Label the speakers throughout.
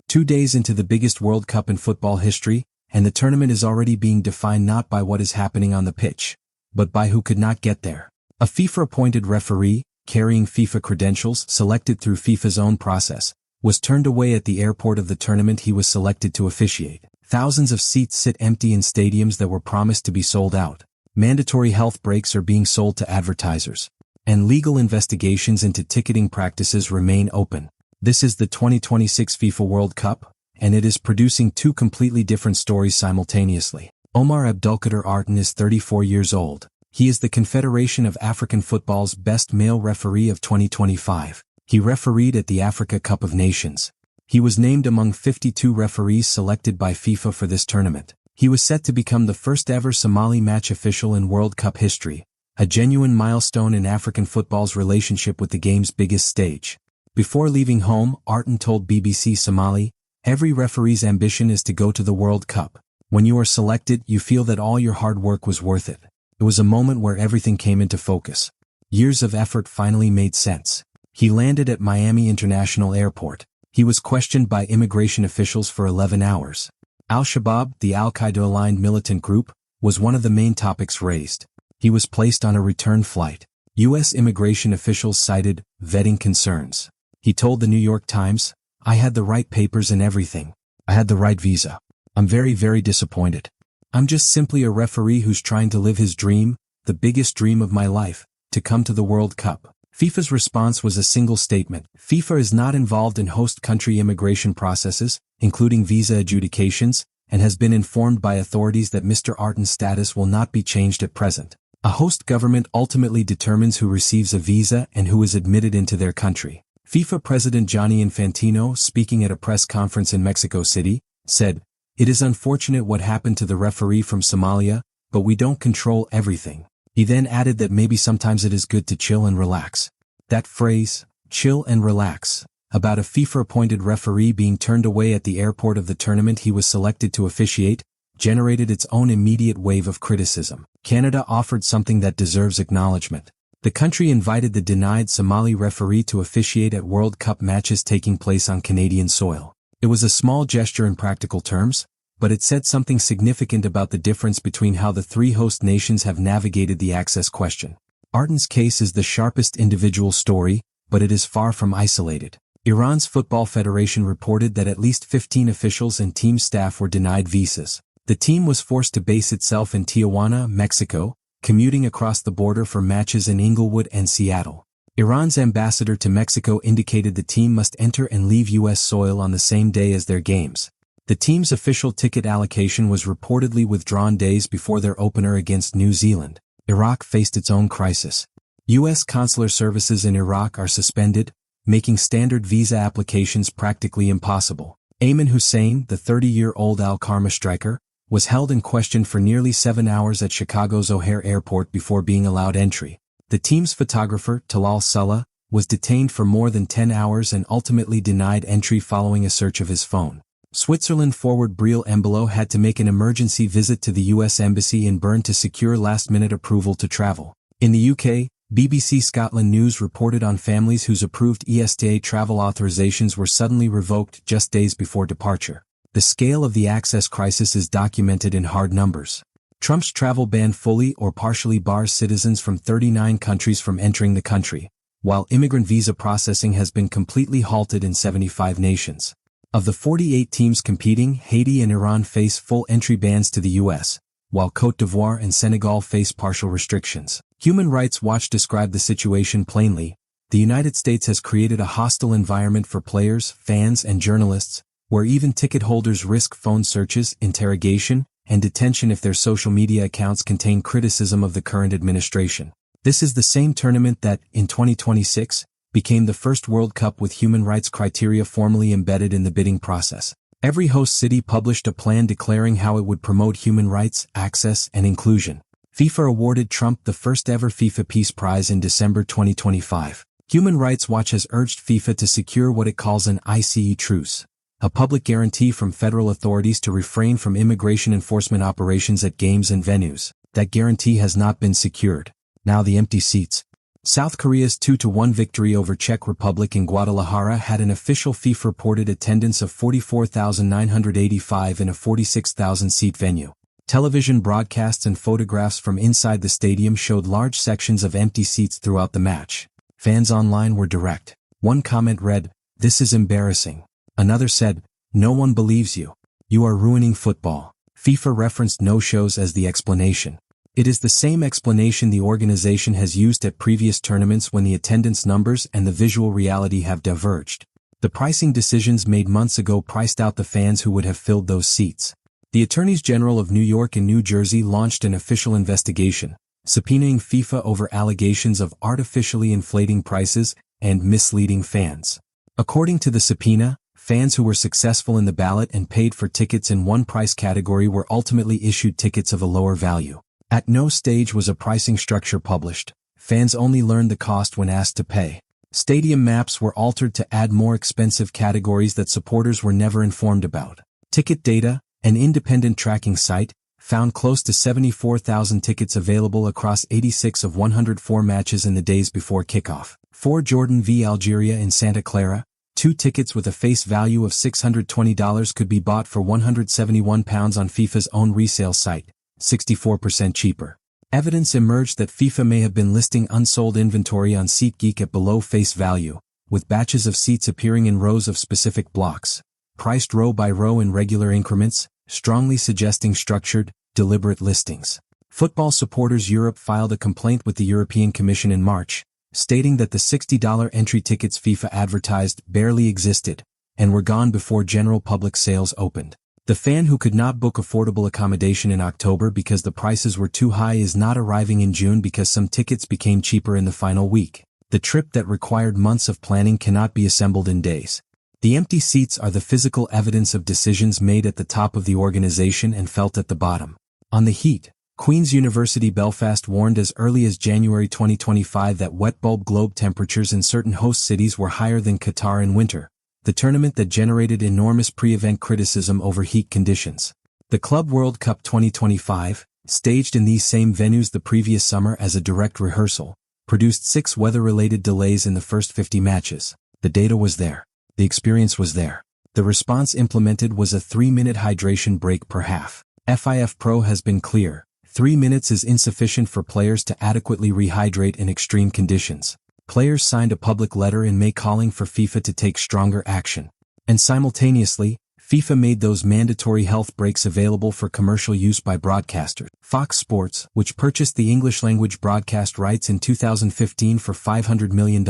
Speaker 1: 2 days into the biggest World Cup in football history, and the tournament is already being defined not by what is happening on the pitch, but by who could not get there. A FIFA-appointed referee, carrying FIFA credentials selected through FIFA's own process, was turned away at the airport of the tournament he was selected to officiate. Thousands of seats sit empty in stadiums that were promised to be sold out. Mandatory health breaks are being sold to advertisers, and legal investigations into ticketing practices remain open. This is the 2026 FIFA World Cup, and it is producing two completely different stories simultaneously. Omar Abdulkadir Artan is 34 years old. He is the Confederation of African Football's best male referee of 2025. He refereed at the Africa Cup of Nations. He was named among 52 referees selected by FIFA for this tournament. He was set to become the first ever Somali match official in World Cup history, a genuine milestone in African football's relationship with the game's biggest stage. Before leaving home, Artan told BBC Somali, "Every referee's ambition is to go to the World Cup. When you are selected, you feel that all your hard work was worth it. It was a moment where everything came into focus. Years of effort finally made sense." He landed at Miami International Airport. He was questioned by immigration officials for 11 hours. Al-Shabaab, the Al-Qaeda-aligned militant group, was one of the main topics raised. He was placed on a return flight. U.S. immigration officials cited vetting concerns. He told the New York Times, "I had the right papers and everything. I had the right visa. I'm very, very disappointed. I'm just simply a referee who's trying to live his dream, the biggest dream of my life, to come to the World Cup." FIFA's response was a single statement. FIFA is not involved in host country immigration processes, including visa adjudications, and has been informed by authorities that Mr. Artan's status will not be changed at present. A host government ultimately determines who receives a visa and who is admitted into their country. FIFA President Gianni Infantino, speaking at a press conference in Mexico City, said, "It is unfortunate what happened to the referee from Somalia, but we don't control everything." He then added that maybe sometimes it is good to chill and relax. That phrase, chill and relax, about a FIFA-appointed referee being turned away at the airport of the tournament he was selected to officiate, generated its own immediate wave of criticism. Canada offered something that deserves acknowledgement. The country invited the denied Somali referee to officiate at World Cup matches taking place on Canadian soil. It was a small gesture in practical terms, but it said something significant about the difference between how the three host nations have navigated the access question. Artan's case is the sharpest individual story, but it is far from isolated. Iran's Football Federation reported that at least 15 officials and team staff were denied visas. The team was forced to base itself in Tijuana, Mexico, commuting across the border for matches in Inglewood and Seattle. Iran's ambassador to Mexico indicated the team must enter and leave U.S. soil on the same day as their games. The team's official ticket allocation was reportedly withdrawn days before their opener against New Zealand. Iraq faced its own crisis. U.S. consular services in Iraq are suspended, making standard visa applications practically impossible. Ayman Hussein, the 30-year-old Al-Karma striker, was held and questioned for nearly 7 hours at Chicago's O'Hare Airport before being allowed entry. The team's photographer, Talal Sulla, was detained for more than 10 hours and ultimately denied entry following a search of his phone. Switzerland forward Briel Embolo had to make an emergency visit to the U.S. Embassy in Bern to secure last-minute approval to travel. In the UK, BBC Scotland News reported on families whose approved ESTA travel authorizations were suddenly revoked just days before departure. The scale of the access crisis is documented in hard numbers. Trump's travel ban fully or partially bars citizens from 39 countries from entering the country, while immigrant visa processing has been completely halted in 75 nations. Of the 48 teams competing, Haiti and Iran face full entry bans to the U.S., while Côte d'Ivoire and Senegal face partial restrictions. Human Rights Watch described the situation plainly. The United States has created a hostile environment for players, fans, and journalists, where even ticket holders risk phone searches, interrogation, and detention if their social media accounts contain criticism of the current administration. This is the same tournament that, in 2026, became the first World Cup with human rights criteria formally embedded in the bidding process. Every host city published a plan declaring how it would promote human rights, access, and inclusion. FIFA awarded Trump the first ever FIFA Peace Prize in December 2025. Human Rights Watch has urged FIFA to secure what it calls an ICE truce, a public guarantee from federal authorities to refrain from immigration enforcement operations at games and venues. That guarantee has not been secured. Now the empty seats. South Korea's 2-1 victory over Czech Republic in Guadalajara had an official FIFA reported attendance of 44,985 in a 46,000-seat venue. Television broadcasts and photographs from inside the stadium showed large sections of empty seats throughout the match. Fans online were direct. One comment read, "This is embarrassing." Another said, "No one believes you. You are ruining football." FIFA referenced no-shows as the explanation. It is the same explanation the organization has used at previous tournaments when the attendance numbers and the visual reality have diverged. The pricing decisions made months ago priced out the fans who would have filled those seats. The Attorneys General of New York and New Jersey launched an official investigation, subpoenaing FIFA over allegations of artificially inflating prices and misleading fans. According to the subpoena, fans who were successful in the ballot and paid for tickets in one price category were ultimately issued tickets of a lower value. At no stage was a pricing structure published. Fans only learned the cost when asked to pay. Stadium maps were altered to add more expensive categories that supporters were never informed about. Ticket Data, an independent tracking site, found close to 74,000 tickets available across 86 of 104 matches in the days before kickoff. For Jordan v Algeria in Santa Clara, 2 tickets with a face value of $620 could be bought for £171 on FIFA's own resale site, 64% cheaper. Evidence emerged that FIFA may have been listing unsold inventory on SeatGeek at below face value, with batches of seats appearing in rows of specific blocks, priced row by row in regular increments, strongly suggesting structured, deliberate listings. Football Supporters Europe filed a complaint with the European Commission in March, stating that the $60 entry tickets FIFA advertised barely existed and were gone before general public sales opened. The fan who could not book affordable accommodation in October because the prices were too high is not arriving in June because some tickets became cheaper in the final week. The trip that required months of planning cannot be assembled in days. The empty seats are the physical evidence of decisions made at the top of the organization and felt at the bottom. On the heat, Queen's University Belfast warned as early as January 2025 that wet bulb globe temperatures in certain host cities were higher than Qatar in winter, the tournament that generated enormous pre-event criticism over heat conditions. The Club World Cup 2025, staged in these same venues the previous summer as a direct rehearsal, produced 6 weather-related delays in the first 50 matches. The data was there. The experience was there. The response implemented was a 3-minute hydration break per half. FIFA Pro has been clear. 3 minutes is insufficient for players to adequately rehydrate in extreme conditions. Players signed a public letter in May calling for FIFA to take stronger action. And simultaneously, FIFA made those mandatory health breaks available for commercial use by broadcasters. Fox Sports, which purchased the English-language broadcast rights in 2015 for $500 million,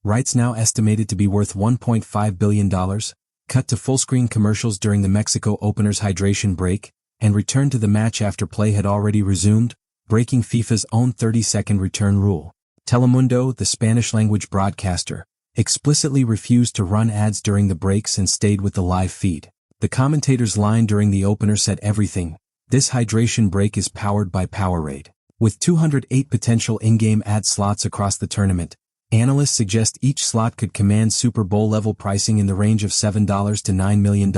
Speaker 1: rights now estimated to be worth $1.5 billion, cut to full-screen commercials during the Mexico opener's hydration break, and returned to the match after play had already resumed, breaking FIFA's own 30-second return rule. Telemundo, the Spanish-language broadcaster, explicitly refused to run ads during the breaks and stayed with the live feed. The commentator's line during the opener said everything. This hydration break is powered by Powerade. With 208 potential in-game ad slots across the tournament, analysts suggest each slot could command Super Bowl-level pricing in the range of $7 to $9 million.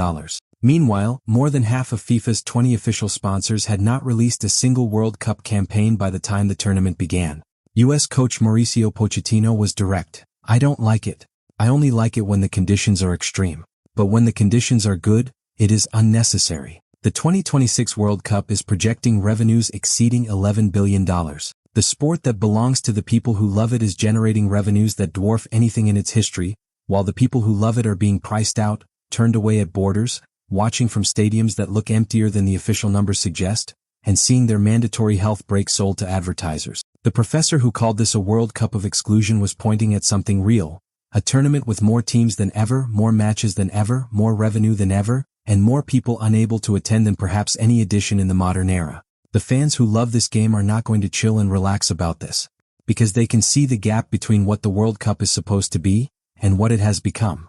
Speaker 1: Meanwhile, more than half of FIFA's 20 official sponsors had not released a single World Cup campaign by the time the tournament began. U.S. coach Mauricio Pochettino was direct. "I don't like it. I only like it when the conditions are extreme. But when the conditions are good, it is unnecessary." The 2026 World Cup is projecting revenues exceeding $11 billion. The sport that belongs to the people who love it is generating revenues that dwarf anything in its history, while the people who love it are being priced out, turned away at borders, watching from stadiums that look emptier than the official numbers suggest, and seeing their mandatory health breaks sold to advertisers. The professor who called this a World Cup of exclusion was pointing at something real, a tournament with more teams than ever, more matches than ever, more revenue than ever, and more people unable to attend than perhaps any edition in the modern era. The fans who love this game are not going to chill and relax about this, because they can see the gap between what the World Cup is supposed to be and what it has become.